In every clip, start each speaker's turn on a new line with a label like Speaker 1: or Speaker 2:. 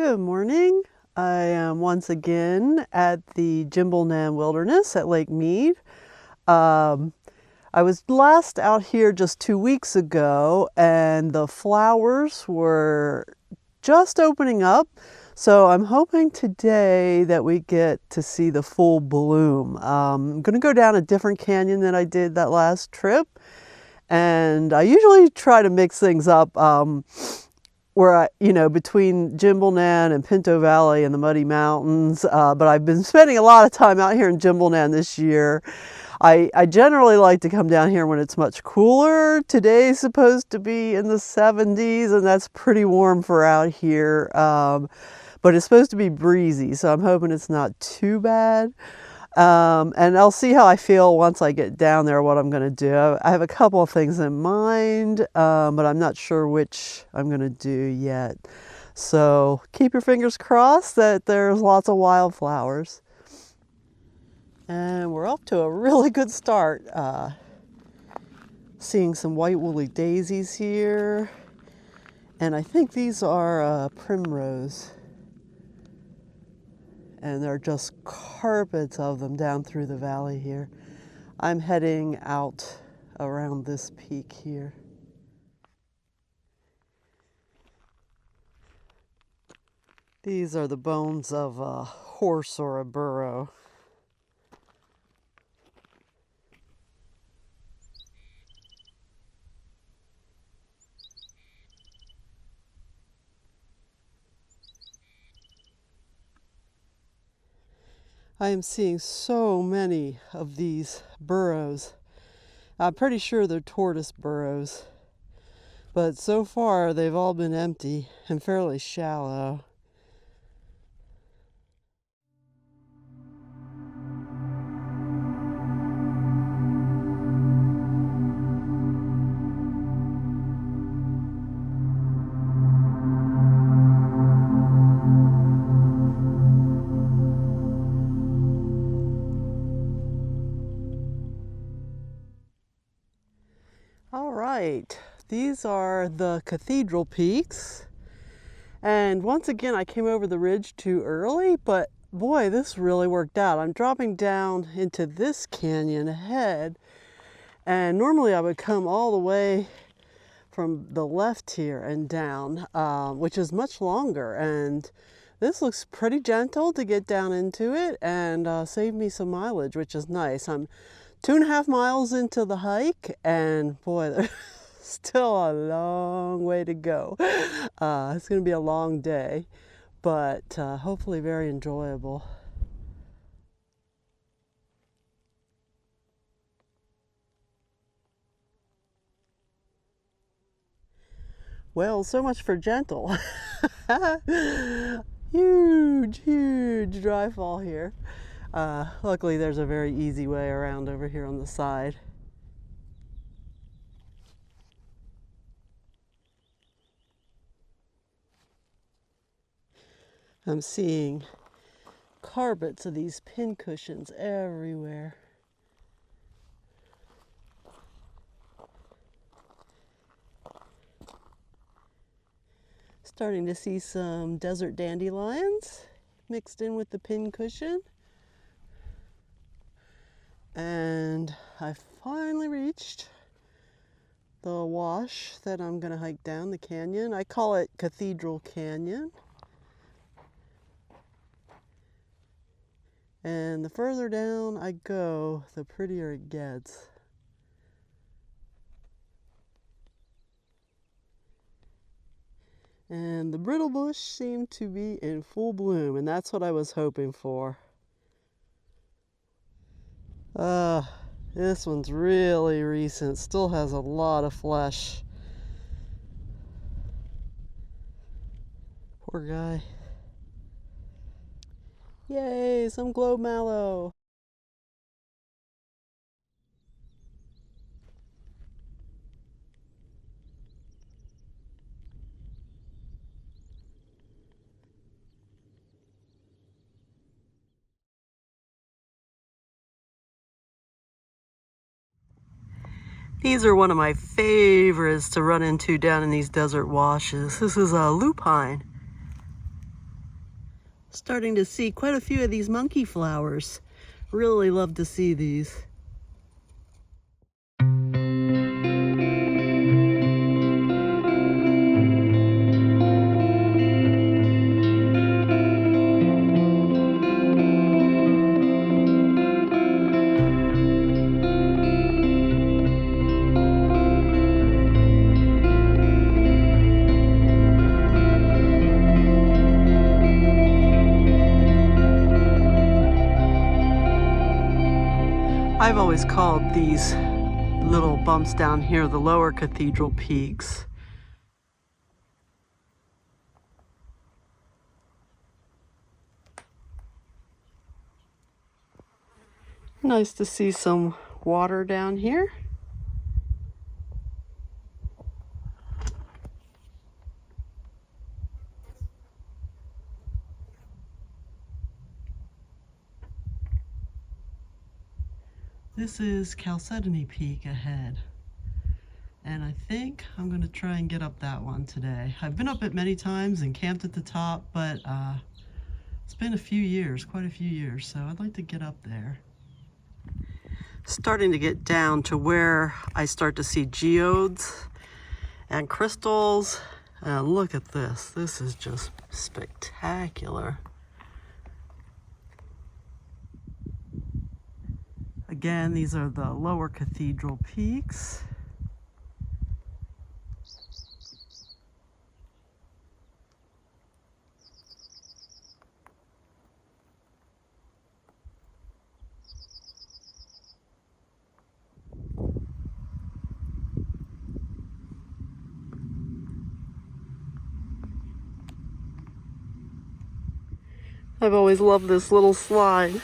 Speaker 1: Good morning. I am once again at the Jimbilnan Wilderness at Lake Mead. I was last out here just 2 weeks ago and the flowers were just opening up. So I'm hoping today that we get to see the full bloom. I'm going to go down a different canyon than I did that last trip. And I usually try to mix things up where between Jimbilnan and Pinto Valley and the Muddy Mountains. But I've been spending a lot of time out here in Jimbilnan this year. I generally like to come down here when it's much cooler. Today's supposed to be in the 70s, and that's pretty warm for out here. But it's supposed to be breezy, so I'm hoping it's not too bad. And I'll see how I feel once I get down there, what I'm going to do. I have a couple of things in mind, but I'm not sure which I'm going to do yet. So keep your fingers crossed that there's lots of wildflowers. And we're off to a really good start. Seeing some white woolly daisies here. And I think these are primrose. And there are just carpets of them down through the valley here. I'm heading out around this peak here. These are the bones of a horse or a burro. I am seeing so many of these burrows. I'm pretty sure they're tortoise burrows, but so far they've all been empty and fairly shallow. All right, these are the Cathedral peaks. And once again, I came over the ridge too early, but boy, this really worked out. I'm dropping down into this canyon ahead. And normally I would come all the way from the left here and down, which is much longer. And this looks pretty gentle to get down into it and save me some mileage, which is nice. I'm 2.5 miles into the hike, and boy, there's still a long way to go. It's going to be a long day, but hopefully very enjoyable. Well, so much for gentle. Huge dry fall here. Luckily there's a very easy way around over here on the side. I'm seeing carpets of these pin cushions everywhere. Starting to see some desert dandelions mixed in with the pin cushion. And I finally reached the wash that I'm going to hike down the canyon. I call it Cathedral Canyon. And the further down I go, the prettier it gets. And the brittle bush seemed to be in full bloom, and that's what I was hoping for. This one's really recent, still has a lot of flesh. Poor guy. Yay, some globe mallow. These are one of my favorites to run into down in these desert washes. This is a lupine. Starting to see quite a few of these monkey flowers. Really love to see these. I've always called these little bumps down here the lower Cathedral peaks. Nice to see some water down here. This is Caledin Peak ahead, and I think I'm going to try and get up that one today. I've been up it many times and camped at the top, but it's been a few years, quite a few years, so I'd like to get up there. Starting to get down to where I start to see geodes and crystals, and look at this. This is just spectacular. Again, these are the lower Cathedral peaks. I've always loved this little slide.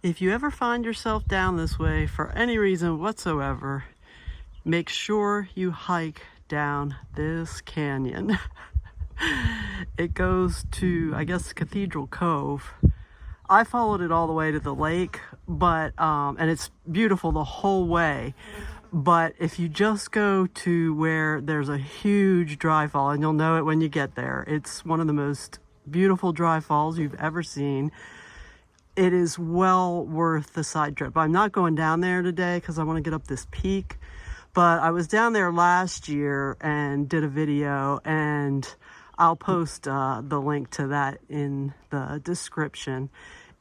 Speaker 1: If you ever find yourself down this way for any reason whatsoever, make sure you hike down this canyon. It goes to, I guess, Cathedral Cove. I followed it all the way to the lake, but and it's beautiful the whole way. But if you just go to where there's a huge dry fall, and you'll know it when you get there, it's one of the most beautiful dry falls you've ever seen. It is well worth the side trip. I'm not going down there today because I want to get up this peak, but I was down there last year and did a video, and I'll post the link to that in the description.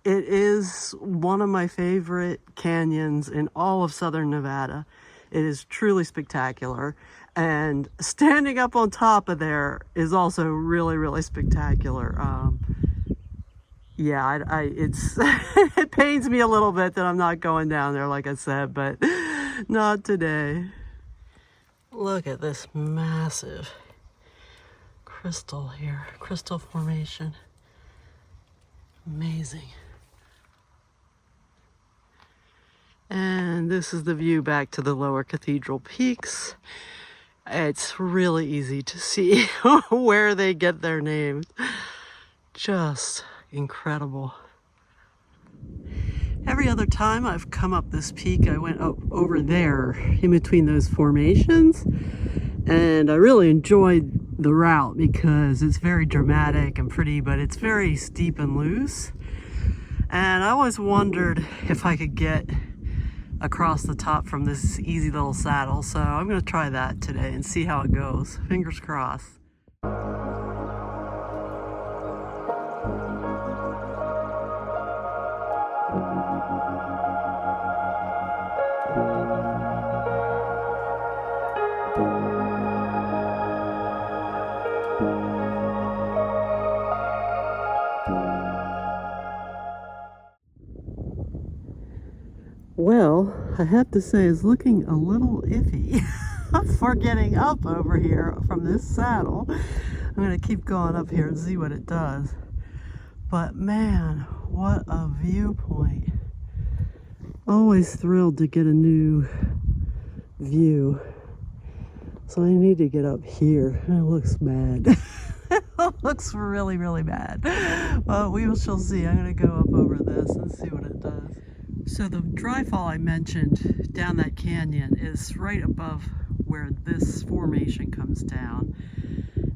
Speaker 1: It is one of my favorite canyons in all of southern Nevada. It is truly spectacular, and standing up on top of there is also really, really spectacular. Yeah, it's it pains me a little bit that I'm not going down there, like I said, but not today. Look at this massive crystal here, crystal formation. Amazing. And this is the view back to the lower Cathedral peaks. It's really easy to see where they get their names. Just incredible. Every other time I've come up this peak, I went up over there in between those formations, and I really enjoyed the route because it's very dramatic and pretty, but it's very steep and loose. And I always wondered if I could get across the top from this easy little saddle. So I'm gonna try that today and see how it goes. Fingers crossed. Well, I have to say it's looking a little iffy for getting up over here from this saddle. I'm going to keep going up here and see what it does. But man, what a viewpoint. Always thrilled to get a new view. So I need to get up here. It looks bad. It looks really, really bad. But we shall see. I'm going to go up over this and see what it does. So the dry fall I mentioned down that canyon is right above where this formation comes down.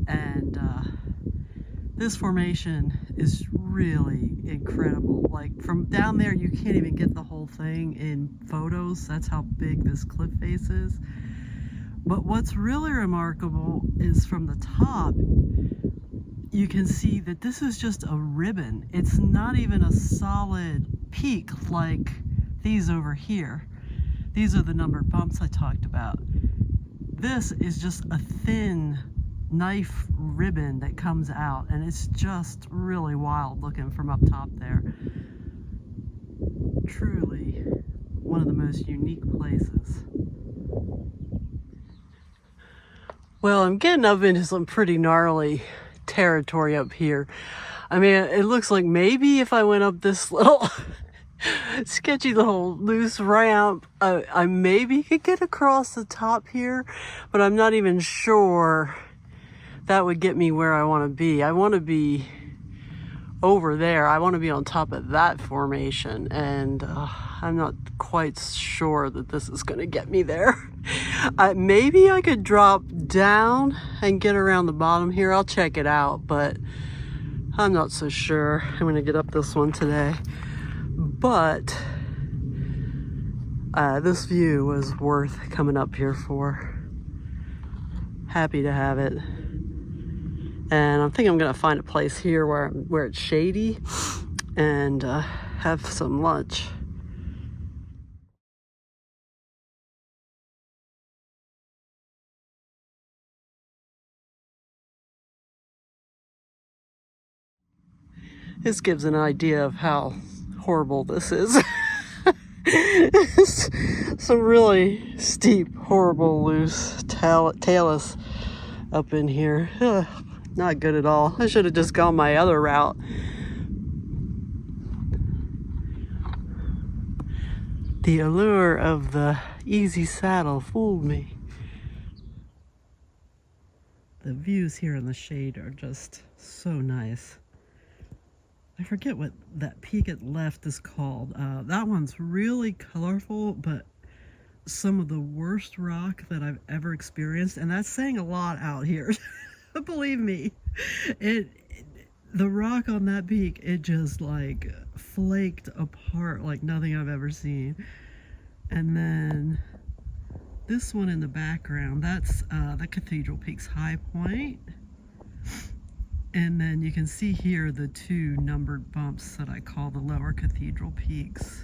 Speaker 1: And this formation is really incredible. Like from down there, you can't even get the whole thing in photos. That's how big this cliff face is. But what's really remarkable is from the top, you can see that this is just a ribbon. It's not even a solid peak like these over here. These are the numbered bumps I talked about. This is just a thin knife ribbon that comes out, and it's just really wild looking from up top there. Truly one of the most unique places. Well, I'm getting up into some pretty gnarly territory up here. I mean, it looks like maybe if I went up this little sketchy little loose ramp, I maybe could get across the top here, but I'm not even sure that would get me where I want to be. I want to be over there. I want to be on top of that formation, and I'm not quite sure that this is going to get me there. Maybe I could drop down and get around the bottom here. I'll check it out, but I'm not so sure. I'm going to get up this one today. But this view was worth coming up here for. Happy to have it. And I think I'm going to find a place here where it's shady and have some lunch. This gives an idea of how horrible this is. Some really steep, horrible, loose talus up in here. Ugh, not good at all. I should have just gone my other route. The allure of the easy saddle fooled me. The views here in the shade are just so nice. I forget what that peak at left is called. That one's really colorful, but some of the worst rock that I've ever experienced, and that's saying a lot out here. Believe me, the rock on that peak, it just like flaked apart like nothing I've ever seen. And then this one in the background, that's the Cathedral Peak's high point. And then you can see here the two numbered bumps that I call the lower Cathedral Peaks.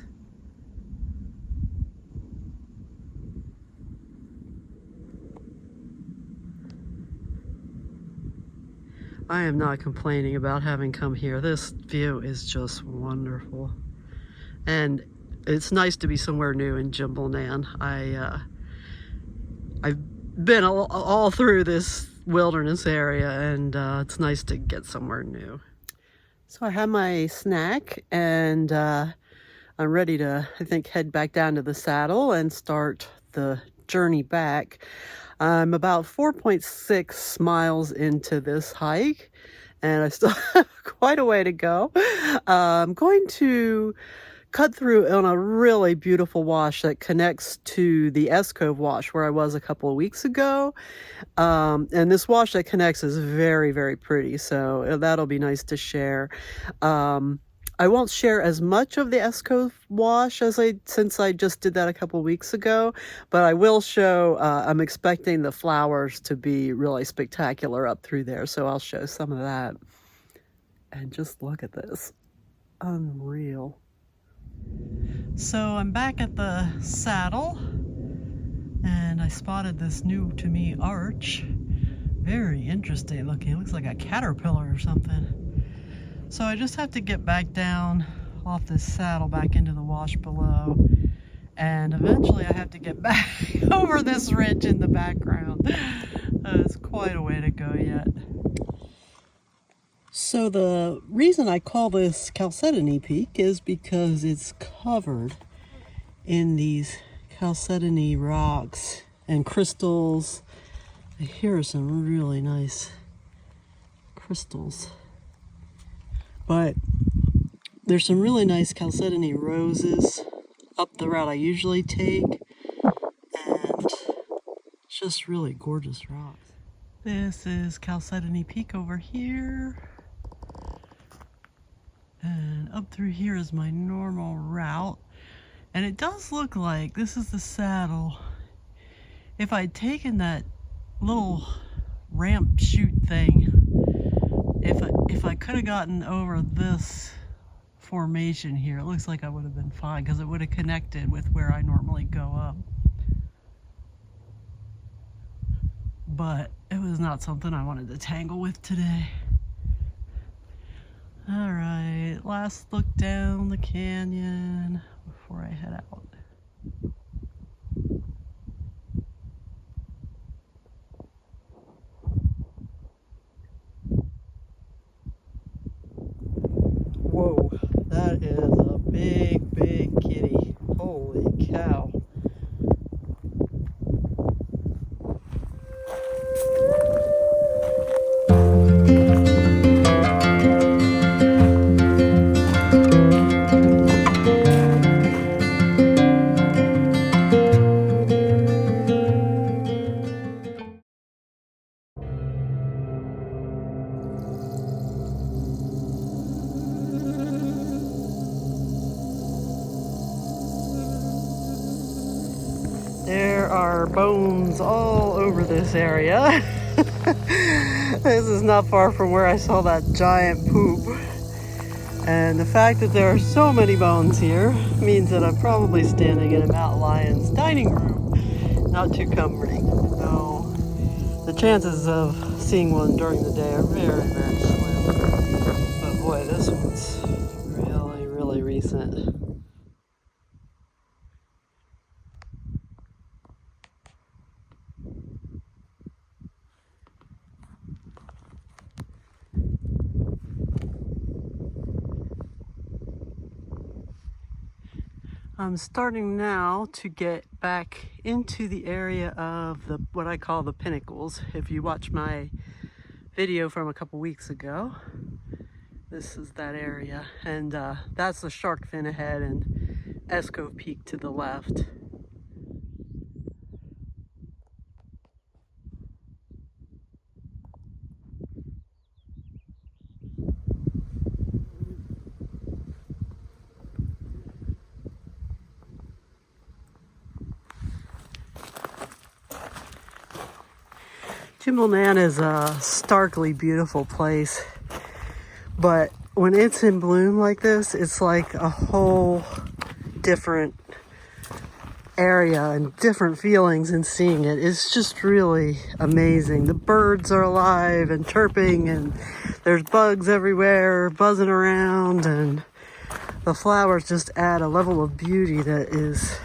Speaker 1: I am not complaining about having come here. This view is just wonderful. And it's nice to be somewhere new in Jimbilnan. I've been all through this wilderness area, and it's nice to get somewhere new. So I have my snack, and I'm ready to, I think, head back down to the saddle and start the journey back. I'm about 4.6 miles into this hike, and I still have quite a way to go. I'm going to cut through on a really beautiful wash that connects to the Cove wash where I was a couple of weeks ago. And this wash that connects is very, very pretty, so that'll be nice to share. I won't share as much of the Esco wash since I just did that a couple weeks ago, but I will show, I'm expecting the flowers to be really spectacular up through there, so I'll show some of that. And just look at this. Unreal. So I'm back at the saddle, and I spotted this new to me arch. Very interesting looking. It looks like a caterpillar or something. So I just have to get back down off this saddle back into the wash below, and eventually I have to get back over this ridge in the background. It's quite a way to go yet. So the reason I call this Caledin Peak is because it's covered in these Caledin rocks and crystals. Here are some really nice crystals. But there's some really nice Caledin roses up the route I usually take, and it's just really gorgeous rocks. This is Caledin Peak over here. And up through here is my normal route. And it does look like this is the saddle. If I'd taken that little ramp chute thing, if I could have gotten over this formation here, it looks like I would have been fine, because it would have connected with where I normally go up. But it was not something I wanted to tangle with today. All right, last look down the canyon before I head out. Whoa, that is a big, big kitty. Holy cow. There are bones all over this area. This is not far from where I saw that giant poop. And the fact that there are so many bones here means that I'm probably standing in a mountain lion's dining room. Not too comforting, though the chances of seeing one during the day are very, very slim. But boy, this one's really, really recent. I'm starting now to get back into the area of what I call the pinnacles. If you watch my video from a couple weeks ago, this is that area, and that's the shark fin ahead and Esco Peak to the left. Jimbilnan is a starkly beautiful place, but when it's in bloom like this, it's like a whole different area and different feelings in seeing it. It's just really amazing. The birds are alive and chirping, and there's bugs everywhere buzzing around, and the flowers just add a level of beauty that is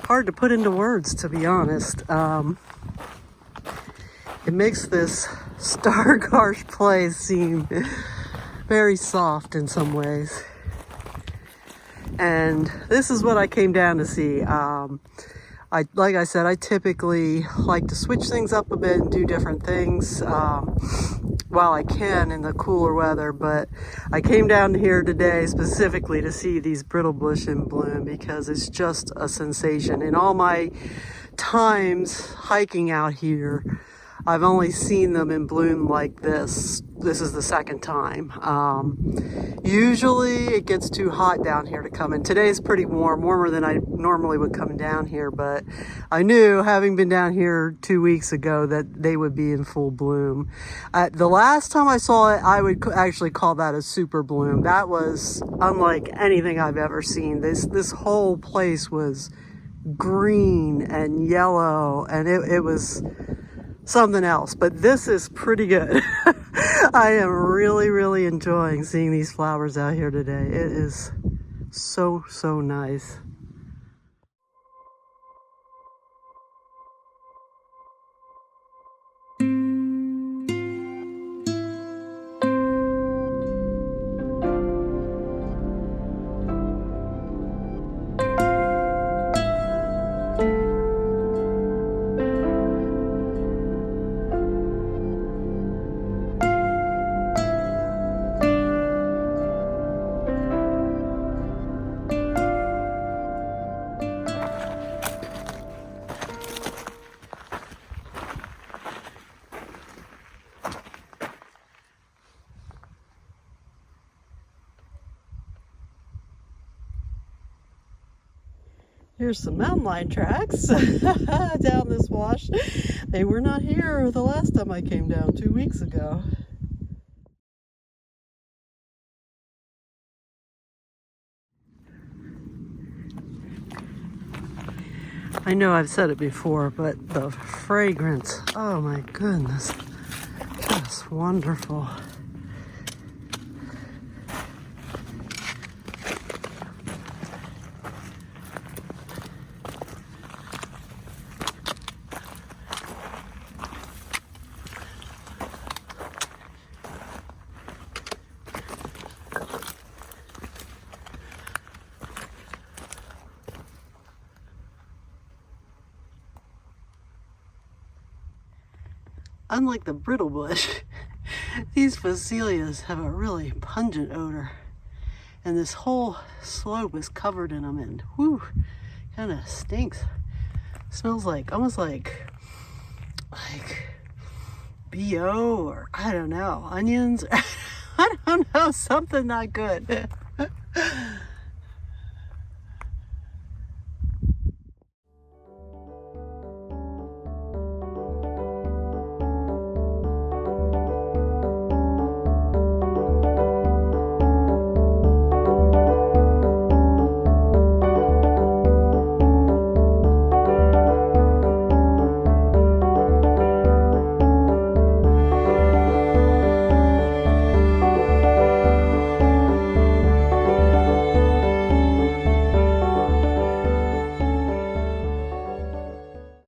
Speaker 1: hard to put into words, to be honest. It makes this stark, harsh place seem very soft in some ways. And this is what I came down to see. Like I said, I typically like to switch things up a bit and do different things while I can in the cooler weather. But I came down here today specifically to see these brittle bush in bloom, because it's just a sensation. In all my times hiking out here, I've only seen them in bloom like this. This is the second time. Usually it gets too hot down here to come in. Today's pretty warm, warmer than I normally would come down here, but I knew, having been down here 2 weeks ago, that they would be in full bloom. The last time I saw it, I would actually call that a super bloom. That was unlike anything I've ever seen. This whole place was green and yellow, and it was something else, but this is pretty good. I am really enjoying seeing these flowers out here today. It is so nice. Here's some mountain lion tracks down this wash. They were not here the last time I came down 2 weeks ago. I know I've said it before, but the fragrance, oh my goodness, just wonderful. Unlike the brittle bush, these phacelias have a really pungent odor. And this whole slope is covered in them, and whew, kind of stinks. Smells like, almost like BO, or I don't know, onions. I don't know, something not good.